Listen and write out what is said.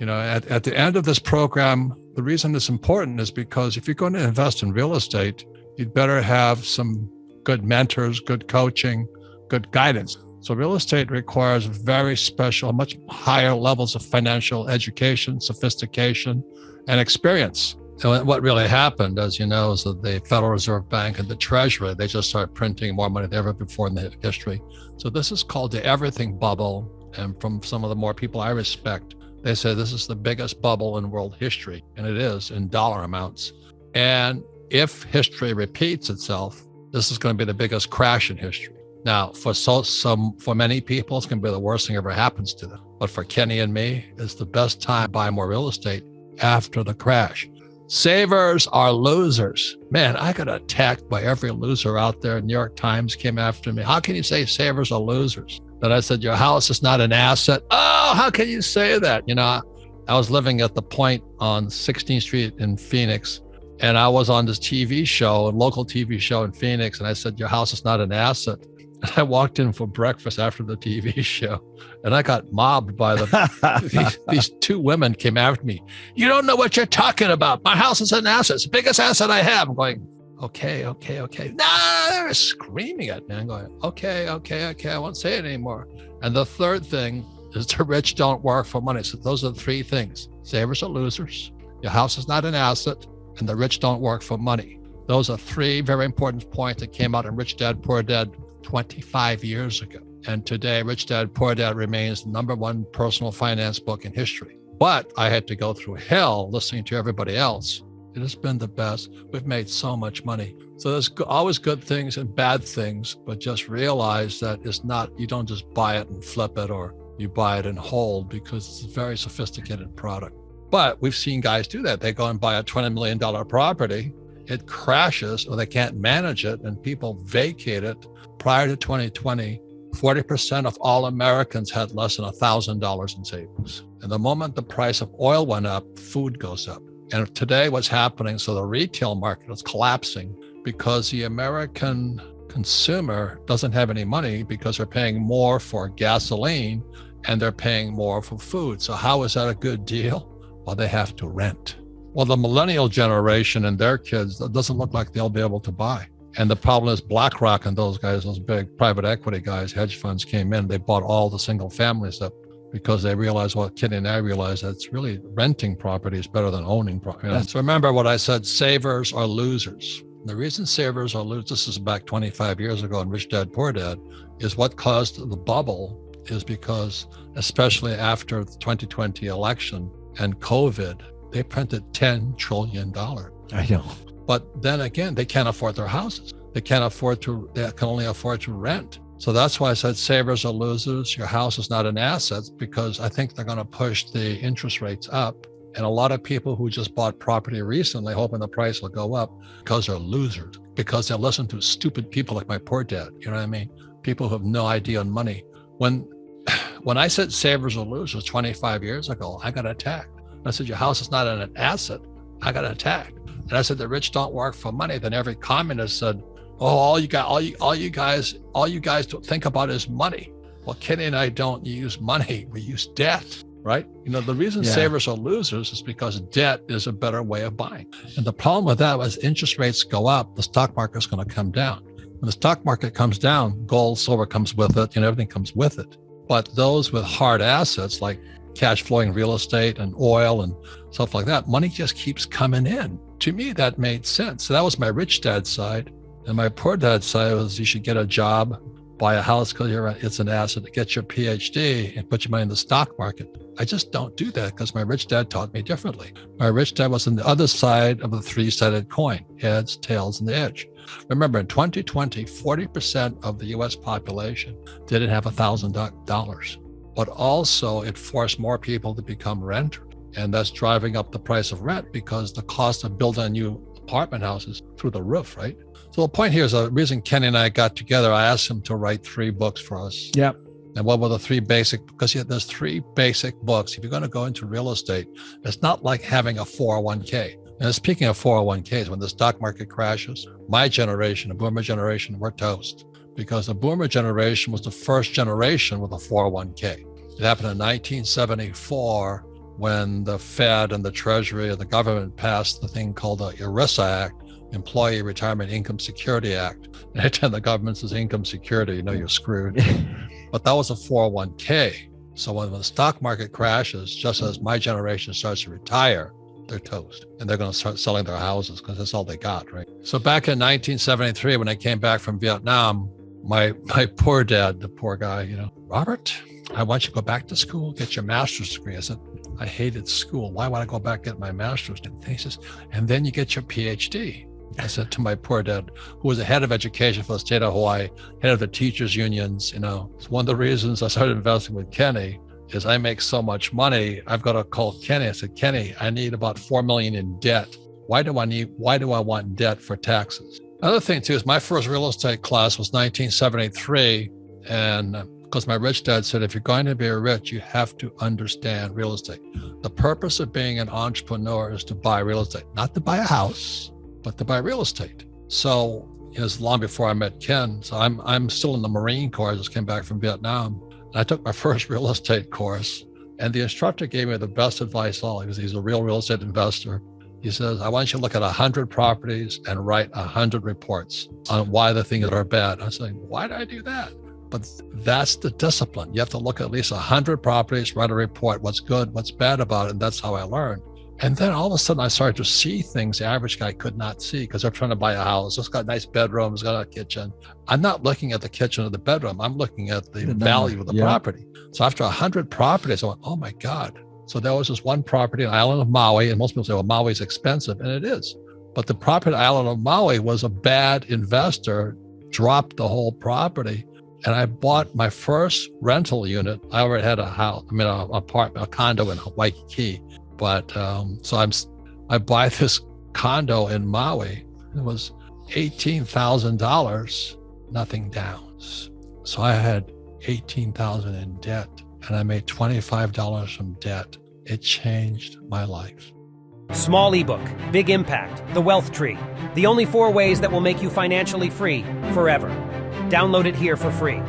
At the end of this program, the reason it's important is because if you're going to invest in real estate, you'd better have some good mentors, good coaching, good guidance. So real estate requires very special, much higher levels of financial education, sophistication, and experience. And what really happened, as you know, is that the Federal Reserve Bank and the Treasury, they just started printing more money than ever before in the history. So this is called the everything bubble. And from some of the more people I respect, they say this is the biggest bubble in world history. And it is in dollar amounts. And if history repeats itself, this is going to be the biggest crash in history. Now, for many people, it's going to be the worst thing ever happens to them. But for Kenny and me, it's the best time to buy more real estate after the crash. Savers are losers. Man, I got attacked by every loser out there. New York Times came after me. How can you say savers are losers? Then I said, your house is not an asset. Oh, how can you say that? I was living at the Point on 16th Street in Phoenix, and I was on this TV show, a local TV show in Phoenix, and I said, your house is not an asset. And I walked in for breakfast after the TV show, and I got mobbed by these two women came after me. You don't know what you're talking about. My house is an asset. It's the biggest asset I have. I'm going, okay. No, they're screaming at me. I'm going, okay. I won't say it anymore. And the third thing is the rich don't work for money. So those are the three things. Savers are losers. Your house is not an asset, and the rich don't work for money. Those are three very important points that came out in Rich Dad, Poor Dad 25 years ago. And today, Rich Dad, Poor Dad remains the number one personal finance book in history. But I had to go through hell listening to everybody else. It has been the best. We've made so much money. So there's always good things and bad things, but just realize that it's not, you don't just buy it and flip it, or you buy it and hold, because it's a very sophisticated product. But we've seen guys do that. They go and buy a $20 million property, it crashes, or they can't manage it, and people vacate it. Prior to 2020, 40% of all Americans had less than $1,000 in savings. And the moment the price of oil went up, food goes up. And today what's happening, so the retail market is collapsing because the American consumer doesn't have any money because they're paying more for gasoline and they're paying more for food. So how is that a good deal? Well, they have to rent. Well, the millennial generation and their kids, it doesn't look like they'll be able to buy. And the problem is BlackRock and those guys, those big private equity guys, hedge funds came in, they bought all the single families up because they realized what Kenny and I realized, that it's really renting property is better than owning property. So remember what I said, savers are losers. The reason savers are losers, this is back 25 years ago in Rich Dad, Poor Dad, is what caused the bubble is because, especially after the 2020 election and COVID, they printed $10 trillion. I know. But then again, they can't afford their houses. They can only afford to rent. So that's why I said savers are losers. Your house is not an asset, because I think they're going to push the interest rates up. And a lot of people who just bought property recently, hoping the price will go up, because they're losers, because they listen to stupid people like my poor dad. You know what I mean? People who have no idea on money. When I said savers are losers 25 years ago, I got attacked. I said, your house is not an asset. I got attacked. And I said, the rich don't work for money. Then every communist said, oh, all you guys don't think about is money. Well, Kenny and I don't use money. We use debt, right? The reason savers are losers is because debt is a better way of buying. And the problem with that was interest rates go up, the stock market's going to come down. When the stock market comes down, gold, silver comes with it, everything comes with it. But those with hard assets like cash flowing real estate and oil and stuff like that, money just keeps coming in. To me, that made sense. So that was my rich dad side. And my poor dad side was, you should get a job, buy a house because it's an asset, get your PhD and put your money in the stock market. I just don't do that because my rich dad taught me differently. My rich dad was on the other side of the three-sided coin, heads, tails, and the edge. Remember, in 2020, 40% of the US population didn't have $1,000. But also it forced more people to become renters. And that's driving up the price of rent because the cost of building a new apartment house is through the roof, right? So the point here is the reason Kenny and I got together, I asked him to write 3 books for us. Yep. And what were the 3 basic, because there's 3 basic books. If you're going to go into real estate, it's not like having a 401k. And speaking of 401ks, when the stock market crashes, my generation, the boomer generation, we're toast. Because the boomer generation was the first generation with a 401k. It happened in 1974. when the Fed and the Treasury and the government passed the thing called the ERISA Act, Employee Retirement Income Security Act. Anytime the government says income security, you know you're screwed. But that was a 401k. So when the stock market crashes, just as my generation starts to retire, they're toast. And they're going to start selling their houses because that's all they got, right? So back in 1973, when I came back from Vietnam, my poor dad, the poor guy, you know, Robert, I want you to go back to school, get your master's degree. I said, I hated school. Why would I go back and get my master's? And he says, and then you get your PhD. I said to my poor dad, who was the head of education for the state of Hawaii, head of the teachers unions, you know, it's one of the reasons I started investing with Kenny is I make so much money. I've got to call Kenny. I said, Kenny, I need about $4 million in debt. Why do I want debt for taxes? Another thing too is my first real estate class was 1973. And because my rich dad said, if you're going to be rich, you have to understand real estate. The purpose of being an entrepreneur is to buy real estate, not to buy a house, but to buy real estate. So it was long before I met Ken. So I'm still in the Marine Corps. I just came back from Vietnam. And I took my first real estate course. And the instructor gave me the best advice of all. He's a real estate investor. He says, I want you to look at 100 properties and write 100 reports on why the things are bad. I was like, why did I do that? But that's the discipline. You have to look at least 100 properties, write a report, what's good, what's bad about it. And that's how I learned. And then all of a sudden I started to see things the average guy could not see because they're trying to buy a house. It's got nice bedrooms, got a kitchen. I'm not looking at the kitchen or the bedroom. I'm looking at the value of the property. So after 100 properties, I went, oh my God. So there was this one property on the island of Maui, and most people say, well, Maui's expensive, and it is. But the property on the island of Maui was a bad investor, dropped the whole property. And I bought my first rental unit. I already had an apartment, a condo in Waikiki. But so I buy this condo in Maui. It was $18,000, nothing down. So I had $18,000 in debt, and I made $25 from debt. It changed my life. Small ebook, big impact, the wealth tree. The only 4 ways that will make you financially free forever. Download it here for free.